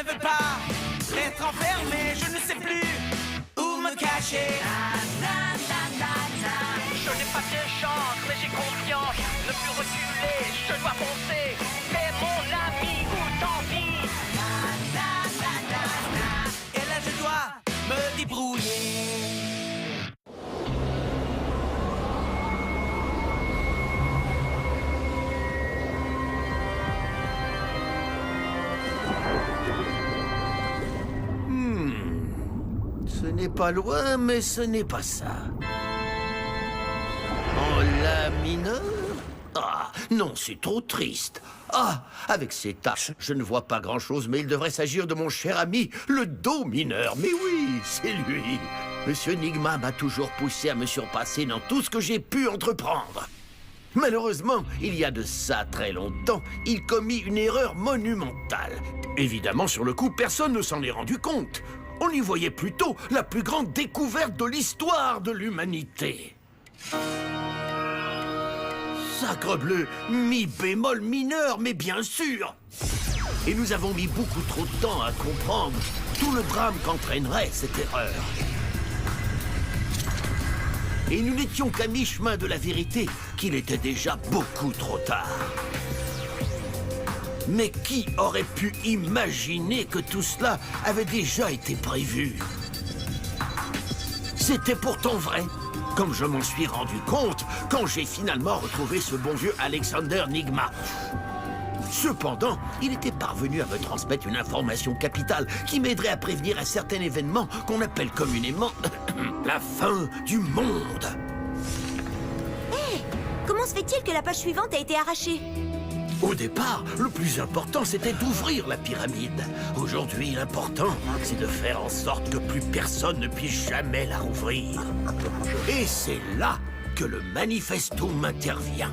ne veux pas être enfermé, je ne sais plus où me cacher. Je n'ai pas de chance, mais j'ai confiance. Ne plus reculer, je dois foncer. C'est mon ami ou tant pis. Et là je dois me débrouiller. Ce n'est pas loin, mais ce n'est pas ça. En la mineur? Ah, non, c'est trop triste. Ah, avec ces taches, je ne vois pas grand-chose, mais il devrait s'agir de mon cher ami, le do mineur. Mais oui, c'est lui. Monsieur Nigma m'a toujours poussé à me surpasser dans tout ce que j'ai pu entreprendre. Malheureusement, il y a de ça très longtemps, il commit une erreur monumentale. Évidemment, sur le coup, personne ne s'en est rendu compte. On y voyait plutôt la plus grande découverte de l'histoire de l'humanité. Sacrebleu, mi bémol mineur, mais bien sûr. Et nous avons mis beaucoup trop de temps à comprendre tout le drame qu'entraînerait cette erreur. Et nous n'étions qu'à mi-chemin de la vérité, qu'il était déjà beaucoup trop tard. Mais qui aurait pu imaginer que tout cela avait déjà été prévu? C'était pourtant vrai, comme je m'en suis rendu compte quand j'ai finalement retrouvé ce bon vieux Alexander Nigma. Cependant, il était parvenu à me transmettre une information capitale qui m'aiderait à prévenir un certain événement qu'on appelle communément la fin du monde. Hé, comment se fait-il que la page suivante a été arrachée? Au départ, le plus important, c'était d'ouvrir la pyramide. Aujourd'hui, l'important, c'est de faire en sorte que plus personne ne puisse jamais la rouvrir. Et c'est là que le manifestum intervient.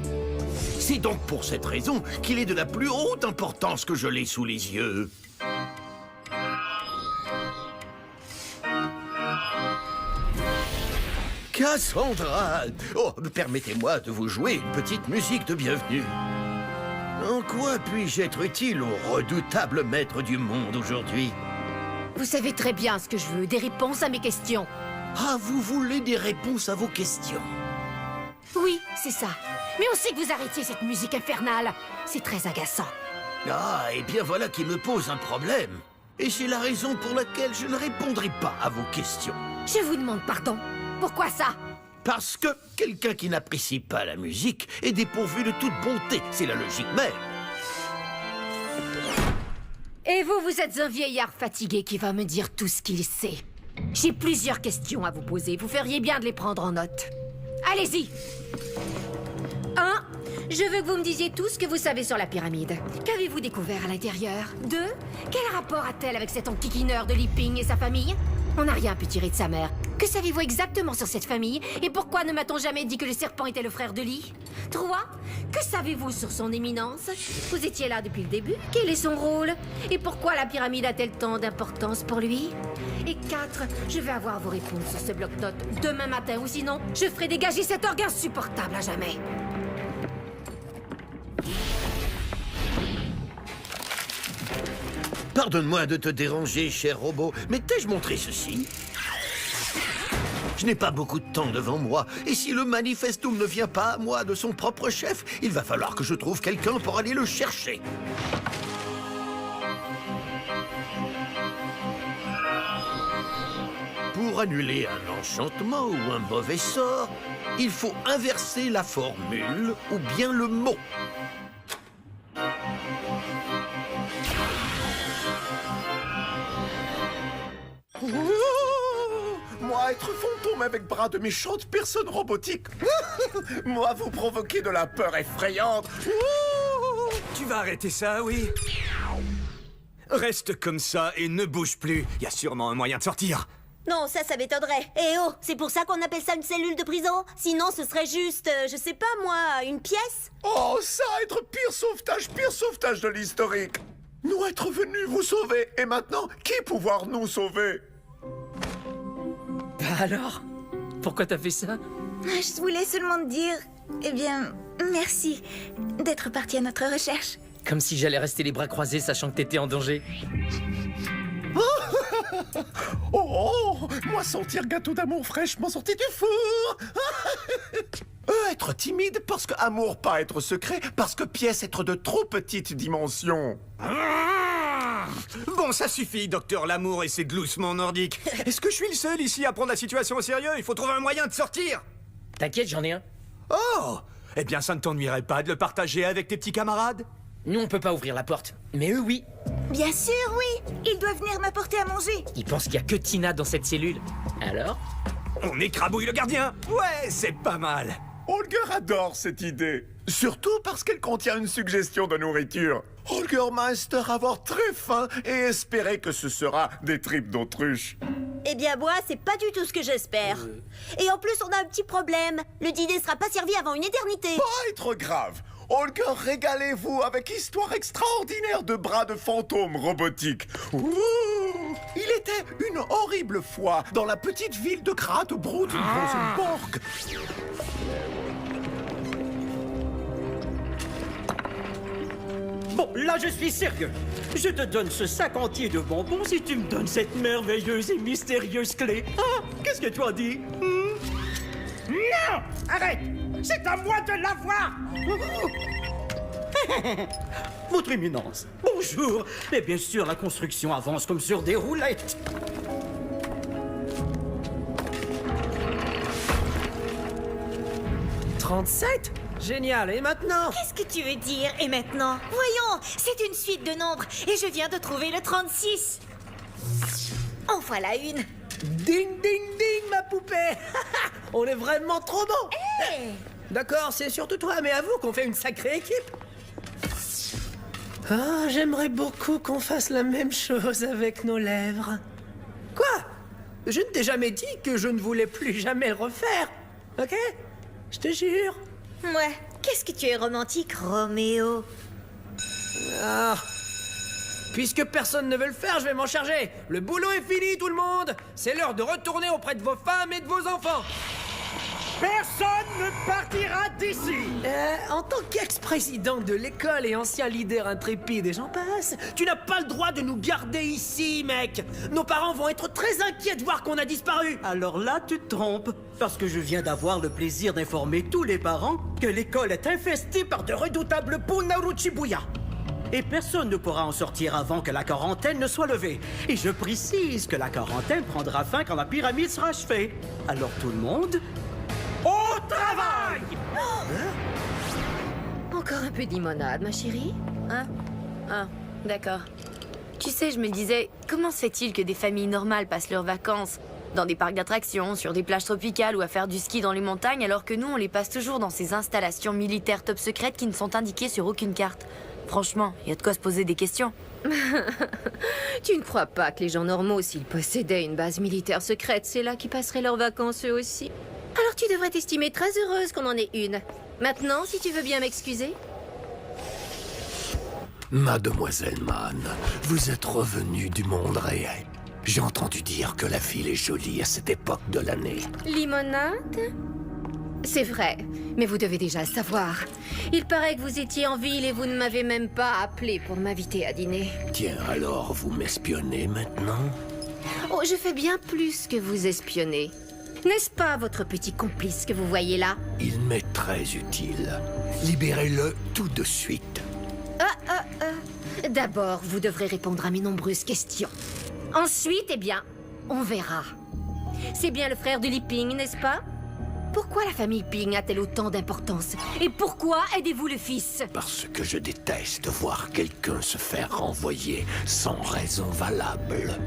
C'est donc pour cette raison qu'il est de la plus haute importance que je l'ai sous les yeux. Cassandra! Oh, permettez-moi de vous jouer une petite musique de bienvenue. En quoi puis-je être utile au redoutable maître du monde aujourd'hui? Vous savez très bien ce que je veux, des réponses à mes questions. Ah, vous voulez des réponses à vos questions? Oui, c'est ça. Mais aussi que vous arrêtiez cette musique infernale. C'est très agaçant. Ah, et bien voilà qui me pose un problème. Et c'est la raison pour laquelle je ne répondrai pas à vos questions. Je vous demande pardon. Pourquoi ça? Parce que quelqu'un qui n'apprécie pas la musique est dépourvu de toute bonté. C'est la logique même. Et vous, vous êtes un vieillard fatigué qui va me dire tout ce qu'il sait. J'ai plusieurs questions à vous poser. Vous feriez bien de les prendre en note. Allez-y. 1. Je veux que vous me disiez tout ce que vous savez sur la pyramide. Qu'avez-vous découvert à l'intérieur? 2. Quel rapport a-t-elle avec cet enquiquineur de Li Ping et sa famille? On n'a rien pu tirer de sa mère. Que savez-vous exactement sur cette famille? Et pourquoi ne m'a-t-on jamais dit que le serpent était le frère de Li? 3. Que savez-vous sur son éminence? Vous étiez là depuis le début. Quel est son rôle? Et pourquoi la pyramide a-t-elle tant d'importance pour lui? Et 4. Je vais avoir vos réponses sur ce bloc-notes demain matin, ou sinon, je ferai dégager cet orgue insupportable à jamais. Pardonne-moi de te déranger, cher robot, mais t'ai-je montré ceci? Je n'ai pas beaucoup de temps devant moi, et si le manifestum ne vient pas à moi de son propre chef, il va falloir que je trouve quelqu'un pour aller le chercher. Pour annuler un enchantement ou un mauvais sort, il faut inverser la formule ou bien le mot. Moi, être fantôme avec bras de méchante personne robotique. Moi, vous provoquez de la peur effrayante. Tu vas arrêter ça, oui? Reste comme ça et ne bouge plus. Il y a sûrement un moyen de sortir. Non, ça m'étonnerait. Eh oh, c'est pour ça qu'on appelle ça une cellule de prison? Sinon, ce serait juste, je sais pas moi, une pièce? Oh, ça, être pire sauvetage de l'historique. Nous être venus vous sauver, et maintenant, qui pouvoir nous sauver? Bah alors? Pourquoi t'as fait ça? Je voulais seulement te dire, eh bien, merci d'être parti à notre recherche. Comme si j'allais rester les bras croisés sachant que t'étais en danger. Oh, moi sentir gâteau d'amour fraîchement sorti du four. Être timide parce que amour pas être secret, parce que pièce être de trop petite dimension. Bon, ça suffit, docteur Lamour et ses gloussements nordiques. Est-ce que je suis le seul ici à prendre la situation au sérieux? Il faut trouver un moyen de sortir. T'inquiète, j'en ai un. Oh! Eh bien, ça ne t'ennuierait pas de le partager avec tes petits camarades? Nous, on peut pas ouvrir la porte. Mais eux, oui. Bien sûr, oui. Ils doivent venir m'apporter à manger. Ils pensent qu'il y a que Tina dans cette cellule. Alors? On écrabouille le gardien. Ouais, c'est pas mal. Holger adore cette idée. Surtout parce qu'elle contient une suggestion de nourriture. Holger Meister avoir très faim et espérer que ce sera des tripes d'autruche. Eh bien, moi, c'est pas du tout ce que j'espère. Et en plus, on a un petit problème. Le dîner sera pas servi avant une éternité. Pas être grave. Holger, régalez-vous avec histoire extraordinaire de bras de fantômes robotiques. Ouh. Il était une horrible fois dans la petite ville de Gradebrot in Rosenborg. Bon, là je suis sérieux. Je te donne ce sac entier de bonbons si tu me donnes cette merveilleuse et mystérieuse clé. Ah, qu'est-ce que tu en dis? Non! Arrête! C'est à moi de l'avoir! Votre Éminence, bonjour! Et bien sûr, la construction avance comme sur des roulettes. « 37? Génial, et maintenant? Qu'est-ce que tu veux dire, et maintenant? Voyons, c'est une suite de nombres, et je viens de trouver le 36. En voilà une. Ding, ding, ding, ma poupée! On est vraiment trop bon! Hé! D'accord, c'est surtout toi, mais avoue qu'on fait une sacrée équipe. Ah, j'aimerais beaucoup qu'on fasse la même chose avec nos lèvres. Quoi? Je ne t'ai jamais dit que je ne voulais plus jamais le refaire, ok? Je te jure. Ouais, qu'est-ce que tu es romantique, Roméo. Ah. Puisque personne ne veut le faire, je vais m'en charger. Le boulot est fini, tout le monde. C'est l'heure de retourner auprès de vos femmes et de vos enfants. Personne ne partira d'ici! En tant qu'ex-président de l'école et ancien leader intrépide et j'en passe, tu n'as pas le droit de nous garder ici, mec. Nos parents vont être très inquiets de voir qu'on a disparu. Alors là, tu te trompes, parce que je viens d'avoir le plaisir d'informer tous les parents que l'école est infestée par de redoutables Punaruchibuya. Et personne ne pourra en sortir avant que la quarantaine ne soit levée. Et je précise que la quarantaine prendra fin quand la pyramide sera achevée. Alors tout le monde, au travail! Encore un peu de limonade, ma chérie? Hein? Ah, d'accord. Tu sais, je me disais, comment se fait-il que des familles normales passent leurs vacances dans des parcs d'attractions, sur des plages tropicales ou à faire du ski dans les montagnes, alors que nous, on les passe toujours dans ces installations militaires top secrètes qui ne sont indiquées sur aucune carte? Franchement, il y a de quoi se poser des questions. Tu ne crois pas que les gens normaux, s'ils possédaient une base militaire secrète, c'est là qu'ils passeraient leurs vacances eux aussi? Alors tu devrais t'estimer très heureuse qu'on en ait une. Maintenant, si tu veux bien m'excuser. Mademoiselle Mann, vous êtes revenue du monde réel. J'ai entendu dire que la ville est jolie à cette époque de l'année. Limonade? C'est vrai, mais vous devez déjà le savoir. Il paraît que vous étiez en ville et vous ne m'avez même pas appelé pour m'inviter à dîner. Tiens, alors vous m'espionnez maintenant? Oh, je fais bien plus que vous espionner. N'est-ce pas votre petit complice que vous voyez là? Il m'est très utile. Libérez-le tout de suite. D'abord, vous devrez répondre à mes nombreuses questions. Ensuite, eh bien, on verra. C'est bien le frère de Li Ping, n'est-ce pas? Pourquoi la famille Ping a-t-elle autant d'importance? Et pourquoi aidez-vous le fils? Parce que je déteste voir quelqu'un se faire renvoyer sans raison valable.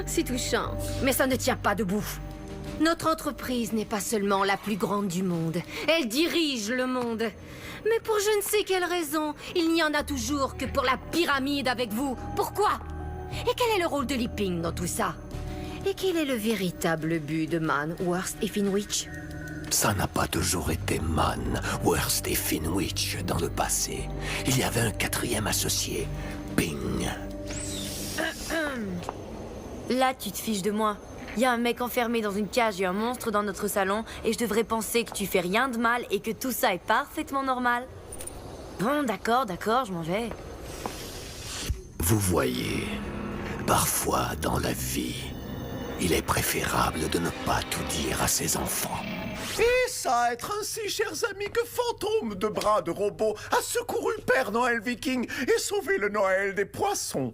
C'est touchant, mais ça ne tient pas debout. Notre entreprise n'est pas seulement la plus grande du monde, elle dirige le monde. Mais pour je ne sais quelle raison, il n'y en a toujours que pour la pyramide avec vous. Pourquoi? Et quel est le rôle de Li Ping dans tout ça? Et quel est le véritable but de Mann, Wurst et Finwich? Ça n'a pas toujours été Mann, Wurst et Finwich dans le passé. Il y avait un quatrième associé, Ping. Là, tu te fiches de moi. Il y a un mec enfermé dans une cage et un monstre dans notre salon, et je devrais penser que tu fais rien de mal et que tout ça est parfaitement normal. Bon, d'accord, je m'en vais. Vous voyez, parfois dans la vie, il est préférable de ne pas tout dire à ses enfants. Et ça être ainsi, chers amis, que Fantôme de bras de robot a secouru le Père Noël viking et sauvé le Noël des poissons.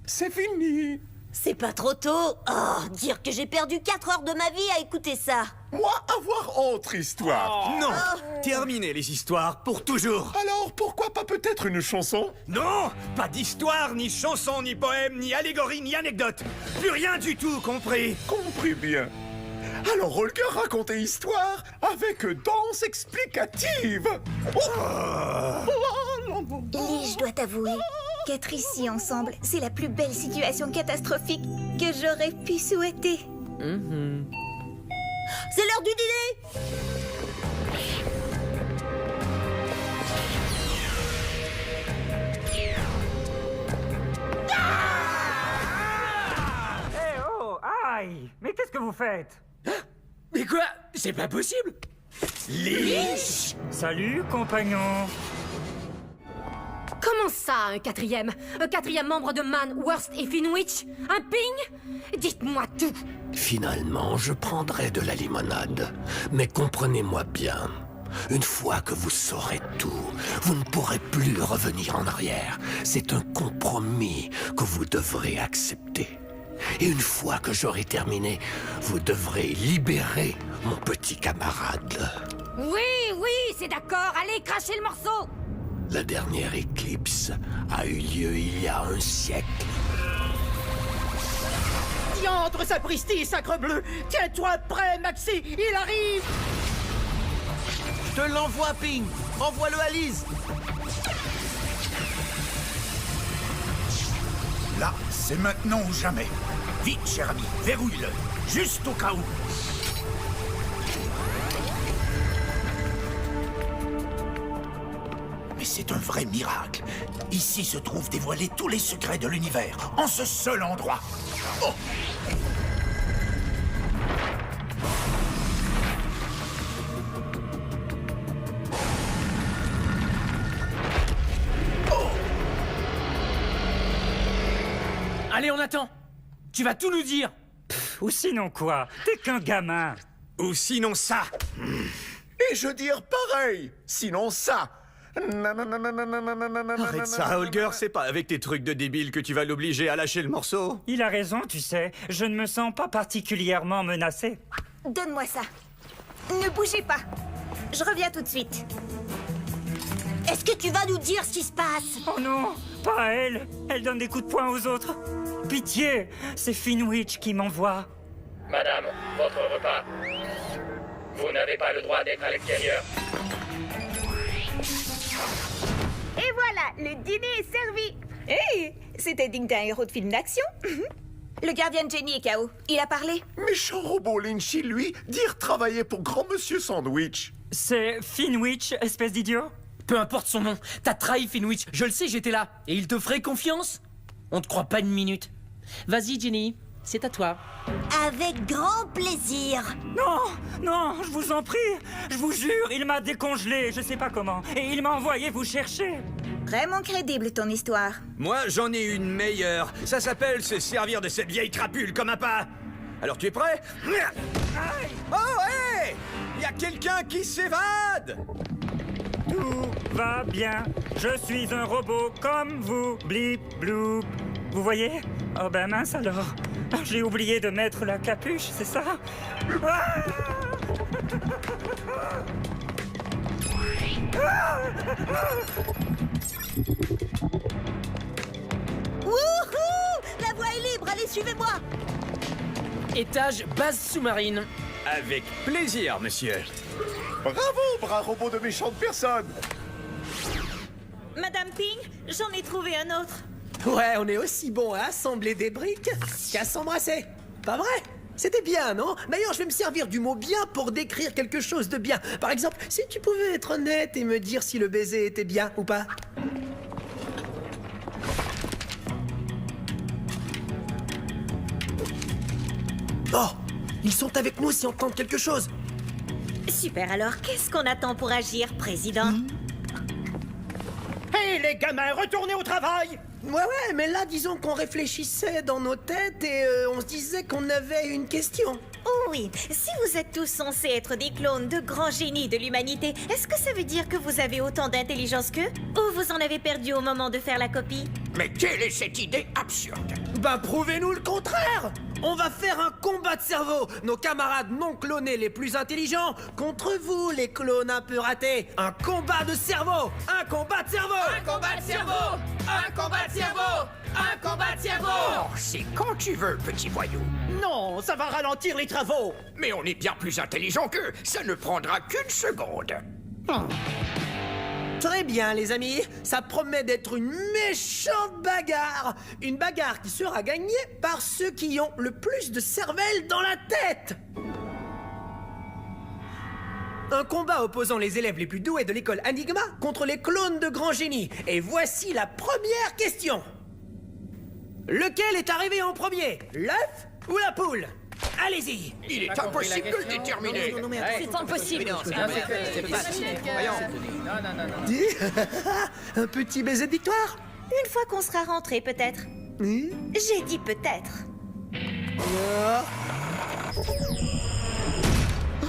C'est fini. C'est pas trop tôt. Oh, dire que j'ai perdu 4 heures de ma vie à écouter ça. Moi, avoir autre histoire. Non, terminez les histoires pour toujours. Alors, pourquoi pas peut-être une chanson? Non, pas d'histoire, ni chanson, ni poème, ni allégorie, ni anecdote. Plus rien du tout, compris? Compris bien. Alors, Holger racontait histoire avec danse explicative. Lee, je dois t'avouer qu'être ici ensemble, c'est la plus belle situation catastrophique que j'aurais pu souhaiter. C'est l'heure du dîner. Eh oh, aïe! Mais qu'est-ce que vous faites? Mais quoi? C'est pas possible! Salut, compagnon. Comment ça, un quatrième? Un quatrième membre de Man, Worst et Finwich? Un ping? Dites-moi tout. Finalement, je prendrai de la limonade. Mais comprenez-moi bien. Une fois que vous saurez tout, vous ne pourrez plus revenir en arrière. C'est un compromis que vous devrez accepter. Et une fois que j'aurai terminé, vous devrez libérer mon petit camarade. Oui, c'est d'accord. Allez, crachez le morceau. La dernière éclipse a eu lieu il y a un siècle. Diantre, sapristi, sacre bleu! Tiens-toi prêt, Maxi, il arrive! Je te l'envoie, Ping. Envoie-le à Lise. Là, c'est maintenant ou jamais. Vite, cher ami, verrouille-le. Juste au cas où. Mais c'est un vrai miracle. Ici se trouvent dévoilés tous les secrets de l'univers, en ce seul endroit. Oh! Allez, on attend! Tu vas tout nous dire! Ou sinon quoi? T'es qu'un gamin. Ou sinon ça. Et je dire pareil. Sinon ça. Arrête ça, Holger, c'est pas avec tes trucs de débile que tu vas l'obliger à lâcher le morceau. Il a raison, tu sais. Je ne me sens pas particulièrement menacé. Donne-moi ça. Ne bougez pas. Je reviens tout de suite. Est-ce que tu vas nous dire ce qui se passe? Oh non, pas elle. Elle donne des coups de poing aux autres. Pitié, c'est Finwich qui m'envoie. Madame, votre repas. Vous n'avez pas le droit d'être à l'extérieur. Et voilà, le dîner est servi. Hey, c'était digne d'un héros de film d'action. Le gardien de Jenny est KO. Il a parlé. Méchant robot Lynchy, lui, dire travailler pour grand monsieur Sandwich. C'est Finwich, espèce d'idiot. Peu importe son nom, t'as trahi Finwich, je le sais, j'étais là. Et il te ferait confiance? On te croit pas une minute. Vas-y, Jenny, c'est à toi. Avec grand plaisir. Non, je vous en prie. Je vous jure, il m'a décongelé, je sais pas comment. Et il m'a envoyé vous chercher. Vraiment crédible ton histoire. Moi, j'en ai une meilleure. Ça s'appelle se servir de cette vieille crapule comme un pas. Alors, tu es prêt? Oh, hé! Y a quelqu'un qui s'évade! Tout va bien. Je suis un robot comme vous. Blip, bloop. Vous voyez? Oh ben mince alors. J'ai oublié de mettre la capuche, c'est ça? Ah! Wouhou! La voie est libre, allez, suivez-moi! Étage base sous-marine. Avec plaisir, monsieur. Bravo, bras robot de méchante personne. Madame Ping, j'en ai trouvé un autre. Ouais, on est aussi bon à assembler des briques qu'à s'embrasser. Pas vrai? C'était bien, non? D'ailleurs, je vais me servir du mot bien pour décrire quelque chose de bien. Par exemple, si tu pouvais être honnête et me dire si le baiser était bien ou pas. Oh! Ils sont avec nous si on tente quelque chose. Super, alors qu'est-ce qu'on attend pour agir, président? les gamins, retournez au travail! Ouais, mais là, disons qu'on réfléchissait dans nos têtes et on se disait qu'on avait une question. Oh oui, si vous êtes tous censés être des clones de grands génies de l'humanité, est-ce que ça veut dire que vous avez autant d'intelligence qu'eux? Ou vous en avez perdu au moment de faire la copie? Mais quelle est cette idée absurde? Bah, prouvez-nous le contraire! On va faire un combat de cerveau! Nos camarades non clonés les plus intelligents contre vous, les clones un peu ratés! Un combat de cerveau! Un combat de cerveau! Un combat de cerveau! Un combat de cerveau! Un combat de cerveau! Oh, c'est quand tu veux, petit voyou. Non, ça va ralentir les travaux! Mais on est bien plus intelligent qu'eux. Ça ne prendra qu'une seconde. Très bien, les amis. Ça promet d'être une méchante bagarre. Une bagarre qui sera gagnée par ceux qui ont le plus de cervelle dans la tête. Un combat opposant les élèves les plus doués de l'école Enigma contre les clones de grands génies. Et voici la première question. Lequel est arrivé en premier, l'œuf ou la poule? Allez-y. Il est impossible de le déterminer. C'est impossible. Un petit baiser de victoire? Une fois qu'on sera rentré, peut-être. J'ai dit peut-être.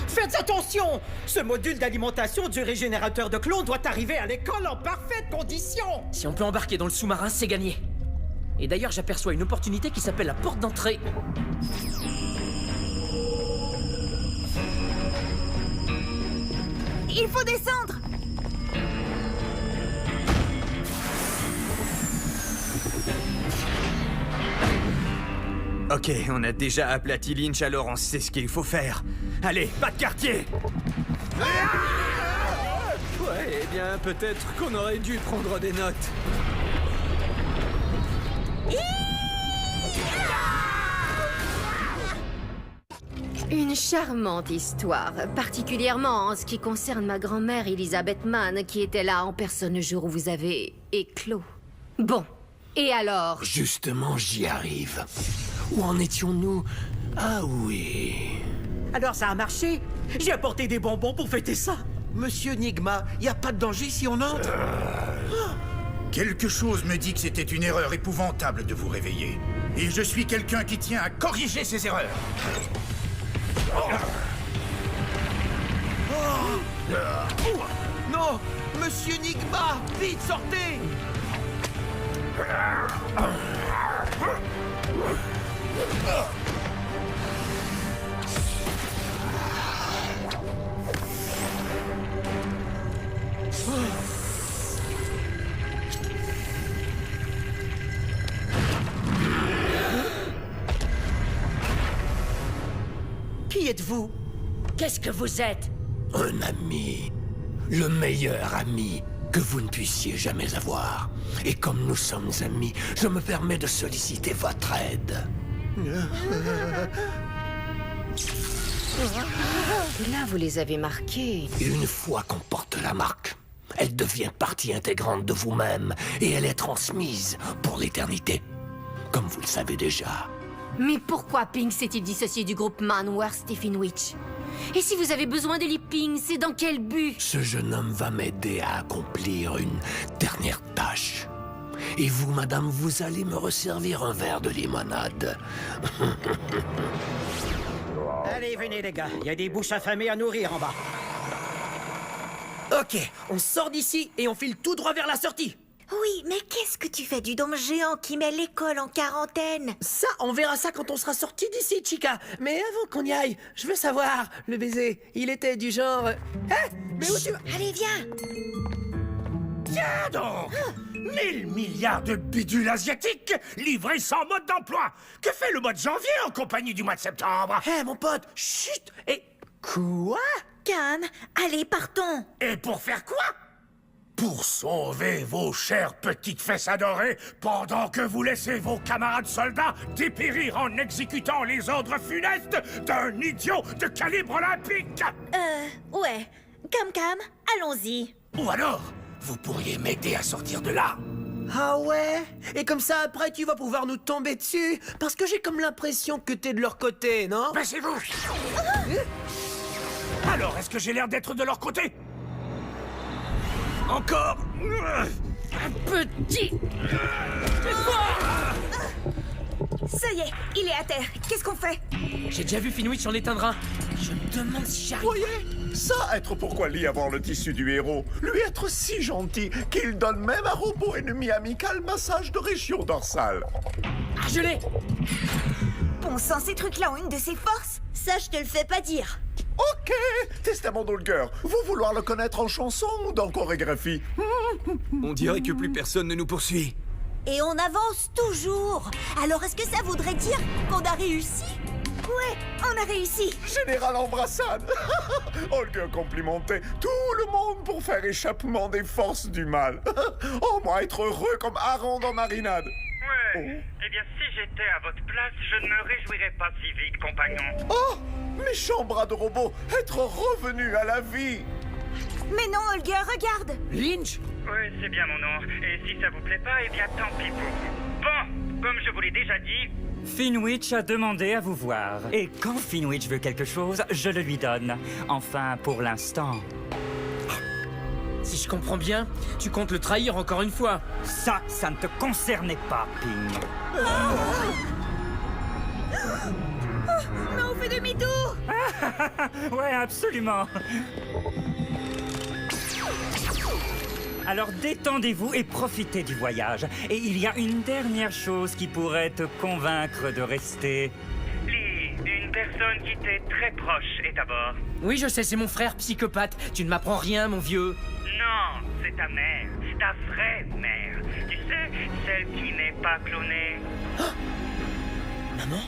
Faites attention! Ce module d'alimentation du régénérateur de clones doit arriver à l'école en parfaite condition! Si on peut embarquer dans le sous-marin, c'est gagné. Et d'ailleurs, j'aperçois une opportunité qui s'appelle la porte d'entrée. Il faut descendre! Ok, on a déjà aplati Lynch, alors on sait ce qu'il faut faire. Allez, pas de quartier! Ouais, eh bien, peut-être qu'on aurait dû prendre des notes. Une charmante histoire, particulièrement en ce qui concerne ma grand-mère Elizabeth Mann, qui était là en personne le jour où vous avez éclos. Bon, et alors? Justement, j'y arrive. Où en étions-nous? Ah oui... Alors ça a marché? J'ai apporté des bonbons pour fêter ça! Monsieur Nigma, y a pas de danger si on entre? Quelque chose me dit que c'était une erreur épouvantable de vous réveiller. Et je suis quelqu'un qui tient à corriger ces erreurs. Non! Monsieur Nigma! Vite, sortez! Qui êtes-vous? Qu'est-ce que vous êtes? Un ami. Le meilleur ami que vous ne puissiez jamais avoir. Et comme nous sommes amis, je me permets de solliciter votre aide. Et là, vous les avez marqués. Une fois qu'on porte la marque, elle devient partie intégrante de vous-même et elle est transmise pour l'éternité. Comme vous le savez déjà. Mais pourquoi Ping s'est-il dissocié du groupe Manwar Stephen Witch? Et si vous avez besoin d'Eli Ping, c'est dans quel but? Ce jeune homme va m'aider à accomplir une dernière tâche. Et vous, madame, vous allez me resservir un verre de limonade. Allez, venez les gars, il y a des bouches affamées à nourrir en bas. Ok, on sort d'ici et on file tout droit vers la sortie. Oui, mais qu'est-ce que tu fais du dôme géant qui met l'école en quarantaine? Ça, on verra ça quand on sera sorti d'ici, Chica. Mais avant qu'on y aille, je veux savoir, le baiser, il était du genre... Hein? Mais où tu vas? Allez, viens! Tiens donc 1000 milliards de bidules asiatiques livrés sans mode d'emploi. Que fait le mois de janvier en compagnie du mois de septembre? Hé, mon pote, chut! Et... Quoi? Calme, allez, partons! Et pour faire quoi? Pour sauver vos chères petites fesses adorées pendant que vous laissez vos camarades soldats dépérir en exécutant les ordres funestes d'un idiot de calibre olympique. Ouais. Cam, allons-y. Ou alors, vous pourriez m'aider à sortir de là. Ah ouais? Et comme ça, après, tu vas pouvoir nous tomber dessus? Parce que j'ai comme l'impression que t'es de leur côté, non? Baissez-vous. Alors, est-ce que j'ai l'air d'être de leur côté? Encore? Un petit... Ça y est, il est à terre. Qu'est-ce qu'on fait? J'ai déjà vu Finwich en éteindre un. Je me demande si j'arrive. Voyez, ça être pourquoi Lee avoir le tissu du héros. Lui être si gentil qu'il donne même un robot ennemi amical massage de région dorsale. Ah, je l'ai! Bon sang, ces trucs-là ont une de ses forces. Ça, je te le fais pas dire. Ok, Testament d'Olger, vous vouloir le connaître en chanson ou dans chorégraphie? On dirait que plus personne ne nous poursuit. Et on avance toujours. Alors est-ce que ça voudrait dire qu'on a réussi? Ouais, on a réussi. Général embrassade. Olger complimentait tout le monde pour faire échappement des forces du mal. Oh, moi être heureux comme Aaron dans Marinade. Ouais. Eh bien, si j'étais à votre place, je ne me réjouirais pas si vite, compagnon. Oh, méchant bras de robot, être revenu à la vie. Mais non, Olga, regarde. Lynch? Oui, c'est bien mon nom. Et si ça vous plaît pas, eh bien tant pis pour vous. Bon, comme je vous l'ai déjà dit, Finwich a demandé à vous voir. Et quand Finwich veut quelque chose, je le lui donne. Enfin, pour l'instant. Si je comprends bien, tu comptes le trahir encore une fois. Ça ne te concernait pas, Ping. Mais on fait demi-tour. Ouais, absolument. Alors détendez-vous et profitez du voyage. Et il y a une dernière chose qui pourrait te convaincre de rester. Lee, une personne qui t'est très proche est à bord. Oui, je sais, c'est mon frère psychopathe. Tu ne m'apprends rien, mon vieux. Non, c'est ta mère. Ta vraie mère. Tu sais, celle qui n'est pas clonée. Maman?